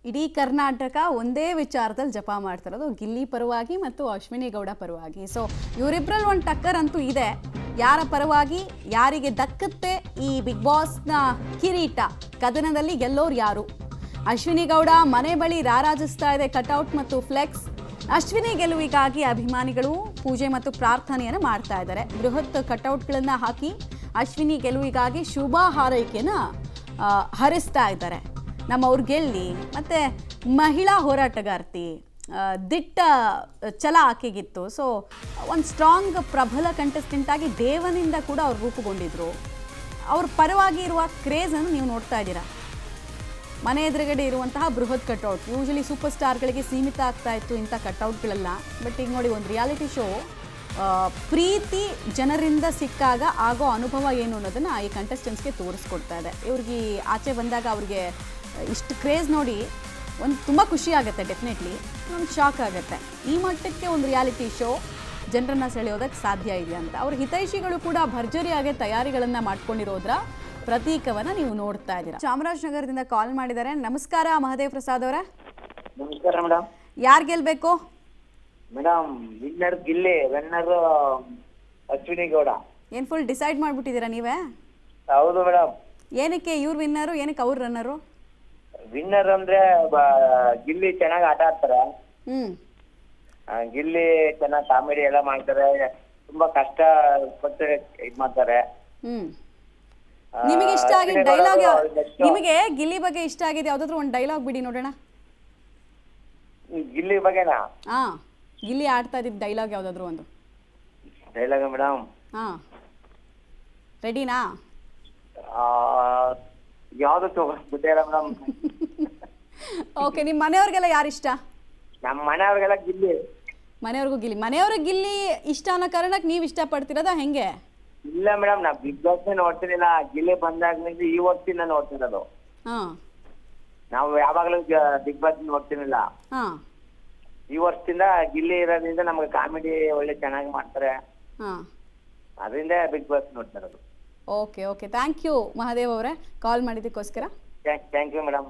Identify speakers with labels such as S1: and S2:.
S1: ಇಡೀ ಕರ್ನಾಟಕ ಒಂದೇ ವಿಚಾರದಲ್ಲಿ ಜಪ ಮಾಡ್ತಿರೋದು ಗಿಲ್ಲಿ ಪರವಾಗಿ ಮತ್ತು ಅಶ್ವಿನಿ ಗೌಡ ಪರವಾಗಿ. ಸೊ ಇವರಿಬ್ಬರಲ್ಲಿ ಒಂದು ಟಕ್ಕರ್ ಅಂತೂ ಇದೆ. ಯಾರ ಪರವಾಗಿ ಯಾರಿಗೆ ದಕ್ಕುತ್ತೆ ಈ ಬಿಗ್ ಬಾಸ್ನ ಕಿರೀಟ, ಕದನದಲ್ಲಿ ಗೆಲ್ಲೋರು ಯಾರು? ಅಶ್ವಿನಿ ಗೌಡ ಮನೆ ಬಳಿ ರಾರಾಜಿಸ್ತಾ ಇದೆ ಕಟೌಟ್ ಮತ್ತು ಫ್ಲೆಕ್ಸ್. ಅಶ್ವಿನಿ ಗೆಲುವಿಗಾಗಿ ಅಭಿಮಾನಿಗಳು ಪೂಜೆ ಮತ್ತು ಪ್ರಾರ್ಥನೆಯನ್ನು ಮಾಡ್ತಾ ಇದ್ದಾರೆ. ಬೃಹತ್ ಕಟೌಟ್ಗಳನ್ನು ಹಾಕಿ ಅಶ್ವಿನಿ ಗೆಲುವಿಗಾಗಿ ಶುಭ ಹಾರೈಕೆಯನ್ನು ಹರಿಸ್ತಾ ಇದ್ದಾರೆ. ನಮ್ಮವ್ರು ಗೆಲ್ಲಿ. ಮತ್ತು ಮಹಿಳಾ ಹೋರಾಟಗಾರ್ತಿ ದಿಟ್ಟ ಛಲ ಆಕೆಗಿತ್ತು. ಸೊ ಒಂದು ಸ್ಟ್ರಾಂಗ್ ಪ್ರಬಲ ಕಂಟೆಸ್ಟೆಂಟ್ ಆಗಿ ದೇವನಿಂದ ಕೂಡ ಅವ್ರು ರೂಪುಗೊಂಡಿದ್ರು. ಅವ್ರ ಪರವಾಗಿ ಇರುವ ಕ್ರೇಜನ್ನು ನೀವು ನೋಡ್ತಾ ಇದ್ದೀರಾ. ಮನೆ ಎದುರುಗಡೆ ಇರುವಂತಹ ಬೃಹತ್ ಕಟೌಟ್ ಯೂಶಲಿ ಸೂಪರ್ ಸ್ಟಾರ್ಗಳಿಗೆ ಸೀಮಿತ ಆಗ್ತಾ ಇತ್ತು ಇಂಥ ಕಟೌಟ್ಗಳೆಲ್ಲ. ಬಟ್ ಈಗ ನೋಡಿ, ಒಂದು ರಿಯಾಲಿಟಿ ಶೋ ಪ್ರೀತಿ ಜನರಿಂದ ಸಿಕ್ಕಾಗ ಆಗೋ ಅನುಭವ ಏನು ಅನ್ನೋದನ್ನು ಈ ಕಂಟೆಸ್ಟೆಂಟ್ಸ್ಗೆ ತೋರಿಸ್ಕೊಡ್ತಾ ಇದೆ. ಇವ್ರಿಗೆ ಆಚೆ ಬಂದಾಗ ಅವ್ರಿಗೆ ಇಷ್ಟು ಕ್ರೇಜ್ ನೋಡಿ ಒಂದು ತುಂಬ ಖುಷಿ ಆಗುತ್ತೆ. ಡೆಫಿನೆಟ್ಲಿ ಒಂದು ಶಾಕ್ ಆಗುತ್ತೆ. ಈ ಮಟ್ಟಕ್ಕೆ ಒಂದು ರಿಯಾಲಿಟಿ ಶೋ ಜನರನ್ನು ಸೆಳೆಯೋದಕ್ಕೆ ಸಾಧ್ಯ ಇದೆ ಅಂತ. ಅವ್ರ ಹಿತೈಷಿಗಳು ಕೂಡ ಭರ್ಜರಿಯಾಗಿ ತಯಾರಿಗಳನ್ನು ಮಾಡ್ಕೊಂಡಿರೋದ್ರ ಪ್ರತೀಕವನ್ನು ನೀವು ನೋಡ್ತಾ ಇದ್ದೀರಾ. ಚಾಮರಾಜನಗರದಿಂದ ಕಾಲ್ ಮಾಡಿದ್ದಾರೆ. ನಮಸ್ಕಾರ ಮಹದೇವ್ ಪ್ರಸಾದ್ ಅವರೇ.
S2: ನಮಸ್ಕಾರ ಮೇಡಮ್.
S1: ಯಾರು ಗೆಲ್ಬೇಕು
S2: madam? Winner Gilli, runner Ashwini Gowda.
S1: ಏನು ಫುಲ್ ಡಿಸೈಡ್ ಮಾಡಿಬಿಟ್ಟಿದ್ದೀರಾ ನೀವೇ?
S2: ಹೌದು ಮೇಡಮ್.
S1: ಏನಕ್ಕೆ ಇವ್ರು ವಿನ್ನರು, ಏನಕ್ಕೆ ಅವ್ರು ರನ್ನರು?
S2: ವಿನ್ನರ್ ಅಂದ್ರೆ ಗಿಲ್ಲಿ ಚೆನ್ನಾಗಿ ಆಟ ಆಡ್ತಾರೆ. ಗಿಲ್ಲಿ ಚೆನ್ನಾಗಿ ಕಾಮಿಡಿ ಎಲ್ಲ ಮಾಡ್ತಾರೆ. ತುಂಬಾ ಕಷ್ಟ ಪಟ್ಟು ಇದ್ ಮಾಡ್ತಾರೆ.
S1: ನಿಮಗೆ ಇಷ್ಟ ಆಗಿದ ಡೈಲಾಗ್, ನಿಮಗೆ ಗಿಲ್ಲಿ ಬಗ್ಗೆ ಇಷ್ಟ ಆಗಿದೆ ಯಾವ್ದಾದ್ರು ಒಂದು ಡೈಲಾಗ್ ಬಿಡಿ ನೋಡೋಣ.
S2: ಗಿಲ್ಲಿ ಬಗ್ಗೆನಾ?
S1: ಹಾ, ಗಿಲ್ಲಿ ಆಡ್ತಾ ಇದ್ದಿದ್ದ ಡೈಲಾಗ್ ಯಾವ್ದಾದ್ರು ಒಂದು
S2: ಡೈಲಾಗ್ ಮೇಡಮ್.
S1: ಹಾ, ರೆಡಿನಾ?
S2: ಯಾವ್ದು ಗೊತ್ತಿಲ್ಲ ಮೇಡಮ್.
S1: ಓಕೆ, ನಿಮ್ಮ ಮನೆಯವ್ರಿಗೆಲ್ಲ ಯಾರು ಇಷ್ಟ?
S2: ನಮ್ಮ ಮನೆಯವ್ರಿಗೆಲ್ಲ ಗಿಲ್ಲಿ.
S1: ಮನೆಯವ್ರಿಗೂ ಗಿಲ್ಲಿ. ಮನೆಯವ್ರಿಗೆ ಗಿಲ್ಲಿ ಇಷ್ಟ ಅನ್ನೋ ಕಾರಣಕ್ಕೆ ನೀವು ಇಷ್ಟಪಡ್ತಿರೋದಾ ಹೆಂಗೆ?
S2: ಇಲ್ಲ ಮೇಡಮ್, ನಾ ಬಿಗ್ ಬಾಸ್ ನೋಡ್ತಿರ್ಲಿಲ್ಲ. ಗಿಲ್ಲಿ ಬಂದಾಗ್ಲಿಂದ ಈ ವರ್ಷದಿಂದ ನೋಡ್ತಿರೋದು. ನಾವು ಯಾವಾಗಲೂ ಬಿಗ್ ಬಾಸ್ ನೋಡ್ತಿರ್ಲಿಲ್ಲ. ಈ ವರ್ಷದಿಂದ ಗಿಲ್ಲಿ ಇರೋದ್ರಿಂದ ನಮ್ಗೆ ಕಾಮಿಡಿ ಒಳ್ಳೆ ಚೆನ್ನಾಗಿ ಮಾಡ್ತಾರೆ. ಅದರಿಂದ ಬಿಗ್ ಬಾಸ್ ನೋಡ್ತಿರೋದು.
S1: Okay okay, thank you Mahadev ಅವರೇ ಕಾಲ್ ಮಾಡಿದ್ದಕ್ಕೋಸ್ಕರ.
S2: Thank you madam.